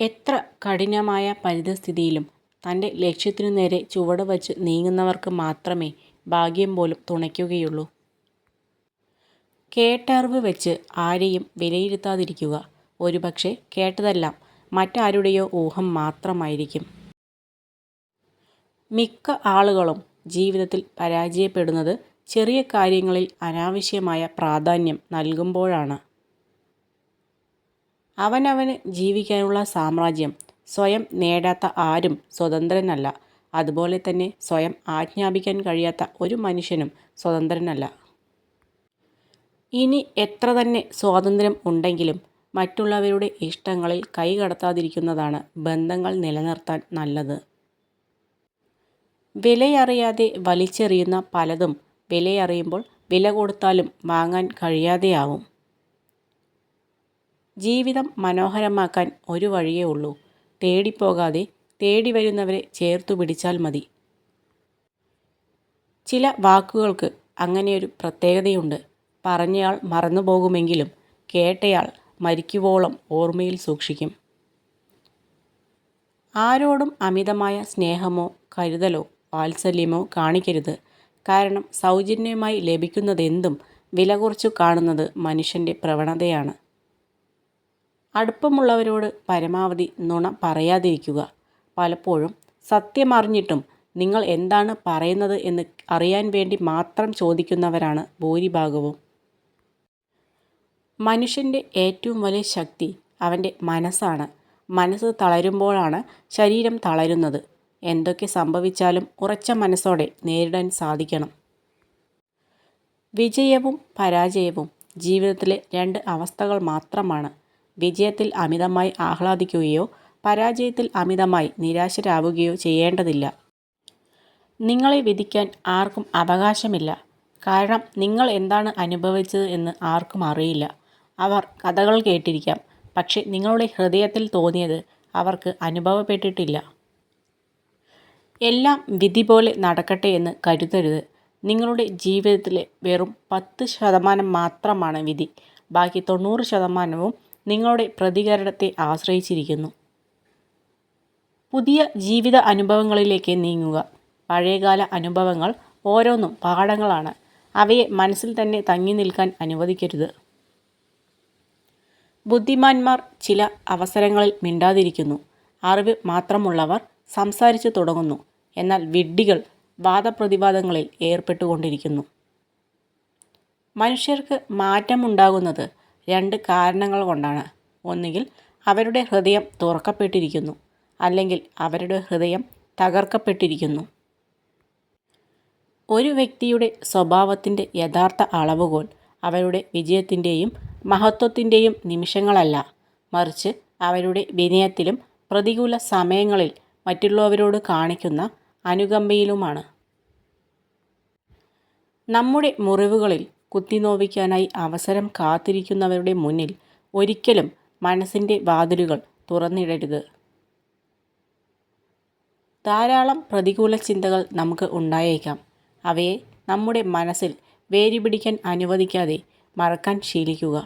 എത്ര കഠിനമായ പരിതസ്ഥിതിയിലും തൻ്റെ ലക്ഷ്യത്തിനു നേരെ ചുവട് വച്ച് നീങ്ങുന്നവർക്ക് മാത്രമേ ഭാഗ്യം പോലും തുണയ്ക്കുകയുള്ളൂ. കേട്ടറിവ് വെച്ച് ആരെയും വിലയിരുത്താതിരിക്കുക. ഒരുപക്ഷെ കേട്ടതെല്ലാം മറ്റാരുടെയോ ഊഹം മാത്രമായിരിക്കും. മിക്ക ആളുകളും ജീവിതത്തിൽ പരാജയപ്പെടുന്നത് ചെറിയ കാര്യങ്ങളിൽ അനാവശ്യമായ പ്രാധാന്യം നൽകുമ്പോഴാണ്. അവനവന് ജീവിക്കാനുള്ള സാമ്രാജ്യം സ്വയം നേടാത്ത ആരും സ്വതന്ത്രനല്ല. അതുപോലെ തന്നെ സ്വയം ആജ്ഞാപിക്കാൻ കഴിയാത്ത ഒരു മനുഷ്യനും സ്വതന്ത്രനല്ല. ഇനി എത്ര തന്നെ സ്വാതന്ത്ര്യം ഉണ്ടെങ്കിലും മറ്റുള്ളവരുടെ ഇഷ്ടങ്ങളിൽ കൈകടത്താതിരിക്കുന്നതാണ് ബന്ധങ്ങൾ നിലനിർത്താൻ നല്ലത്. വിലയറിയാതെ വലിച്ചെറിയുന്ന പലതും വിലയറിയുമ്പോൾ വില കൊടുത്താലും വാങ്ങാൻ കഴിയാതെയാവും. ജീവിതം മനോഹരമാക്കാൻ ഒരു വഴിയേ ഉള്ളൂ. തേടിപ്പോകാതെ തേടി വരുന്നവരെ ചേർത്തു പിടിച്ചാൽ മതി. ചില വാക്കുകൾക്ക് അങ്ങനെയൊരു പ്രത്യേകതയുണ്ട്. പറഞ്ഞയാൾ മറന്നുപോകുമെങ്കിലും കേട്ടയാൾ മരിക്കുവോളം ഓർമ്മയിൽ സൂക്ഷിക്കും. ആരോടും അമിതമായ സ്നേഹമോ കരുതലോ വാത്സല്യമോ കാണിക്കരുത്. കാരണം സൗജന്യമായി ലഭിക്കുന്നതെന്തും വില കുറച്ചു കാണുന്നത് മനുഷ്യൻ്റെ പ്രവണതയാണ്. അടുപ്പമുള്ളവരോട് പരമാവധി നുണ പറയാതിരിക്കുക. പലപ്പോഴും സത്യമറിഞ്ഞിട്ടും നിങ്ങൾ എന്താണ് പറയുന്നത് എന്ന് അറിയാൻ വേണ്ടി മാത്രം ചോദിക്കുന്നവരാണ് ഭൂരിഭാഗവും. മനുഷ്യൻ്റെ ഏറ്റവും വലിയ ശക്തി അവൻ്റെ മനസ്സാണ്. മനസ്സ് തളരുമ്പോഴാണ് ശരീരം തളരുന്നത്. എന്തൊക്കെ സംഭവിച്ചാലും ഉറച്ച മനസ്സോടെ നേരിടാൻ സാധിക്കണം. വിജയവും പരാജയവും ജീവിതത്തിലെ രണ്ട് അവസ്ഥകൾ മാത്രമാണ്. വിജയത്തിൽ അമിതമായി ആഹ്ലാദിക്കുകയോ പരാജയത്തിൽ അമിതമായി നിരാശരാവുകയോ ചെയ്യേണ്ടതില്ല. നിങ്ങളെ വിധിക്കാൻ ആർക്കും അവകാശമില്ല. കാരണം നിങ്ങൾ എന്താണ് അനുഭവിച്ചത് എന്ന് ആർക്കും അറിയില്ല. അവർ കഥകൾ കേട്ടിരിക്കാം, പക്ഷെ നിങ്ങളുടെ ഹൃദയത്തിൽ തോന്നിയത് അവർക്ക് അനുഭവപ്പെട്ടിട്ടില്ല. എല്ലാം വിധി പോലെ നടക്കട്ടെ എന്ന് കരുതരുത്. നിങ്ങളുടെ ജീവിതത്തിലെ വെറും 10% മാത്രമാണ് വിധി. ബാക്കി 90% നിങ്ങളുടെ പ്രതികരണത്തെ ആശ്രയിച്ചിരിക്കുന്നു. പുതിയ ജീവിത അനുഭവങ്ങളിലേക്ക് നീങ്ങുക. പഴയകാല അനുഭവങ്ങൾ ഓരോന്നും പാഠങ്ങളാണ്. അവയെ മനസ്സിൽ തന്നെ തങ്ങി നിൽക്കാൻ അനുവദിക്കരുത്. ബുദ്ധിമാന്മാർ ചില അവസരങ്ങളിൽ മിണ്ടാതിരിക്കുന്നു. അറിവ് മാത്രമുള്ളവർ സംസാരിച്ചു തുടങ്ങുന്നു. എന്നാൽ വിഡ്ഢികൾ വാദപ്രതിവാദങ്ങളിൽ ഏർപ്പെട്ടുകൊണ്ടിരിക്കുന്നു. മനുഷ്യർക്ക് മാറ്റമുണ്ടാകുന്നത് 2 കാരണങ്ങൾ കൊണ്ടാണ്. ഒന്നുകിൽ അവരുടെ ഹൃദയം തുറക്കപ്പെട്ടിരിക്കുന്നു, അല്ലെങ്കിൽ അവരുടെ ഹൃദയം തകർക്കപ്പെട്ടിരിക്കുന്നു. ഒരു വ്യക്തിയുടെ സ്വഭാവത്തിൻ്റെ യഥാർത്ഥ അളവുകോൽ അവരുടെ വിജയത്തിൻ്റെയും മഹത്വത്തിൻ്റെയും നിമിഷങ്ങളല്ല, മറിച്ച് അവരുടെ വിനയത്തിലും പ്രതികൂല സമയങ്ങളിൽ മറ്റുള്ളവരോട് കാണിക്കുന്ന അനുകമ്പയിലുമാണ്. നമ്മുടെ മുറിവുകളിൽ കുത്തിനോവിക്കാനായി അവസരം കാത്തിരിക്കുന്നവരുടെ മുന്നിൽ ഒരിക്കലും മനസ്സിൻ്റെ വാതിലുകൾ തുറന്നിടരുത്. ധാരാളം പ്രതികൂല ചിന്തകൾ നമുക്ക് ഉണ്ടായേക്കാം. അവയെ നമ്മുടെ മനസ്സിൽ വേരുപിടിക്കാൻ അനുവദിക്കാതെ മറക്കാൻ ശീലിക്കുക.